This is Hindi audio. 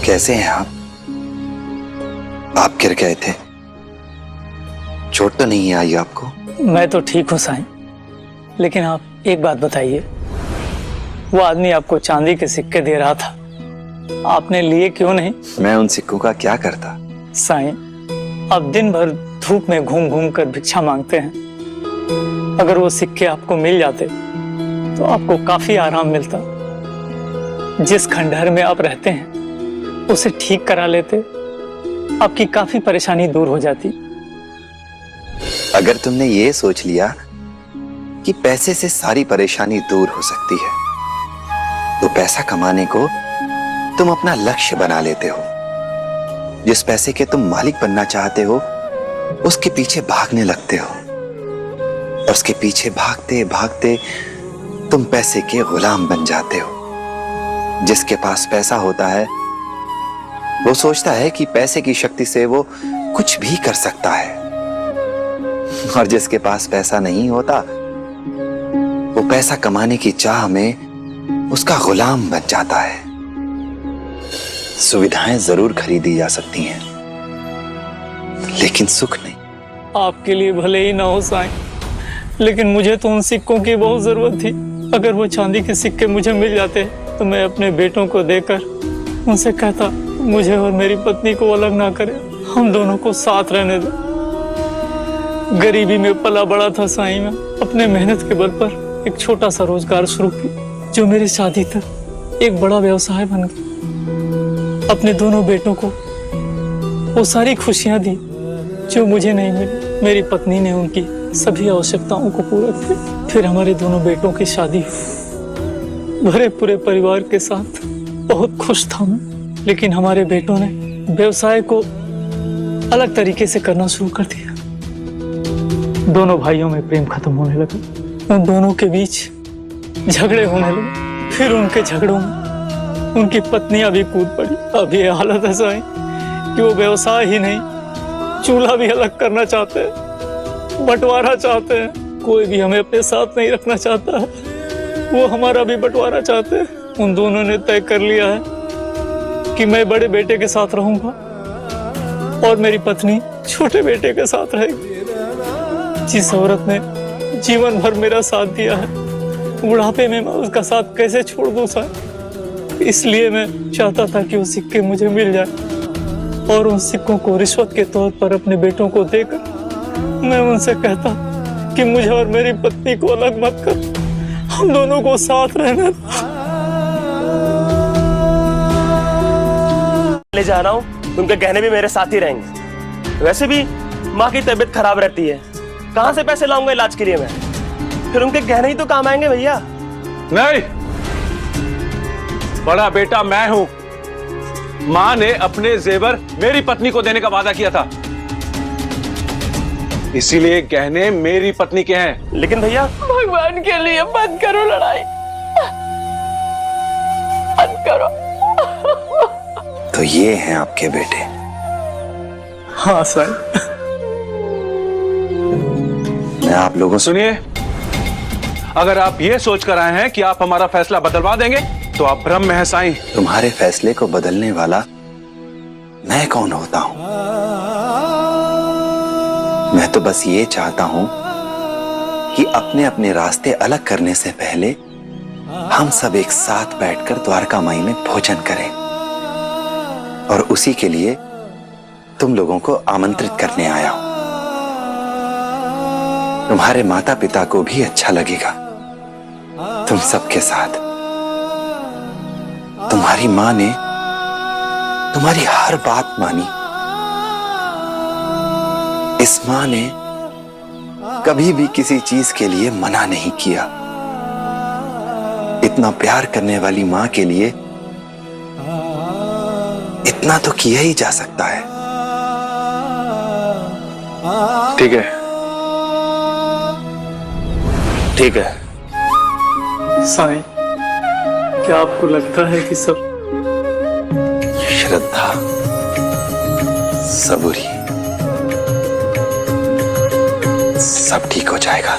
कैसे हैं आप? आप गिर गए थे, चोट तो नहीं आई आपको? मैं तो ठीक हूँ साईं, लेकिन आप एक बात बताइए, वो आदमी आपको चांदी के सिक्के दे रहा था, आपने लिए क्यों नहीं? मैं उन सिक्कों का क्या करता? साईं, आप दिन भर धूप में घूम घूम कर भिक्षा मांगते हैं। अगर वो सिक्के आपको मिल जाते तो आपको काफी आराम मिलता। जिस खंडहर में आप रहते हैं उसे ठीक करा लेते, आपकी काफी परेशानी दूर हो जाती। अगर तुमने ये सोच लिया कि पैसे से सारी परेशानी दूर हो सकती है, तो पैसा कमाने को तुम अपना लक्ष्य बना लेते हो। जिस पैसे के तुम मालिक बनना चाहते हो, उसके पीछे भागने लगते हो, और उसके पीछे भागते भागते तुम पैसे के गुलाम बन जाते हो। जिसके पास पैसा होता है वो सोचता है कि पैसे की शक्ति से वो कुछ भी कर सकता है, और जिसके पास पैसा नहीं होता वो पैसा कमाने की चाह में उसका गुलाम बन जाता है। सुविधाएं जरूर खरीदी जा सकती हैं, लेकिन सुख नहीं। आपके लिए भले ही ना हो साईं, लेकिन मुझे तो उन सिक्कों की बहुत जरूरत थी। अगर वो चांदी के सिक्के मुझे मिल जाते तो मैं अपने बेटों को देकर उनसे कहता, मुझे और मेरी पत्नी को अलग ना करे, हम दोनों को साथ रहने दो। गरीबी में पला बड़ा था साईं, मैं अपने मेहनत के बल पर एक छोटा सा रोजगार शुरू किया, जो मेरी शादी तक एक बड़ा व्यवसाय बन गया। अपने दोनों बेटों को वो सारी खुशियां दी जो मुझे नहीं मिली। मेरी पत्नी ने उनकी सभी आवश्यकताओं को पूरा किया। फिर हमारे दोनों बेटों की शादी हुई। भरे पूरे परिवार के साथ बहुत खुश था मैं, लेकिन हमारे बेटों ने व्यवसाय को अलग तरीके से करना शुरू कर दिया। दोनों भाइयों में प्रेम खत्म होने लगा, उन दोनों के बीच झगड़े होने लगे। फिर उनके झगड़ों में उनकी पत्नियां भी कूद पड़ी। अब ये हालत ऐसा है कि वो व्यवसाय ही नहीं, चूल्हा भी अलग करना चाहते हैं, बंटवारा चाहते हैं। कोई भी हमें अपने साथ नहीं रखना चाहता है, वो हमारा भी बंटवारा चाहते हैं। उन दोनों ने तय कर लिया है कि मैं बड़े बेटे के साथ रहूंगा और मेरी पत्नी छोटे बेटे के साथ रहेगी। जिस औरत ने जीवन भर मेरा साथ दिया है, बुढ़ापे में मैं उसका साथ कैसे छोड़ दूं साहब? इसलिए मैं चाहता था कि वो सिक्के मुझे मिल जाए, और उन सिक्कों को रिश्वत के तौर पर अपने बेटों को देकर मैं उनसे कहता कि मुझे और मेरी पत्नी को अलग मत कर, हम दोनों को साथ रहने दो। ले जा रहा हूँ, उनके गहने भी मेरे साथ ही रहेंगे। वैसे भी माँ की तबीयत खराब रहती है, कहाँ से पैसे लाऊंगा इलाज के लिए मैं? फिर उनके गहने ही तो काम आएंगे भैया। नहीं, बड़ा बेटा मैं हूं। माँ ने अपने जेवर मेरी पत्नी को देने का वादा किया था, इसीलिए गहने मेरी पत्नी के हैं। लेकिन भैया, भगवान के लिए बंद करो लड़ाई, बंद करो। तो ये हैं आपके बेटे? हाँ सर। मैं आप लोगों से सुनिए, अगर आप ये सोच कर आए हैं कि आप हमारा फैसला बदलवा देंगे तो आप भ्रम में हैं साईं। तुम्हारे फैसले को बदलने वाला मैं कौन होता हूं? मैं तो बस ये चाहता हूं कि अपने अपने रास्ते अलग करने से पहले हम सब एक साथ बैठकर द्वारका माई में भोजन करें, और उसी के लिए तुम लोगों को आमंत्रित करने आया हूं। तुम्हारे माता पिता को भी अच्छा लगेगा तुम सबके साथ। तुम्हारी मां ने तुम्हारी हर बात मानी। इस मां ने कभी भी किसी चीज के लिए मना नहीं किया। इतना प्यार करने वाली मां के लिए इतना तो किया ही जा सकता है। ठीक है, ठीक है। साईं, क्या आपको लगता है कि सब श्रद्धा, सबूरी, सब ठीक हो जाएगा?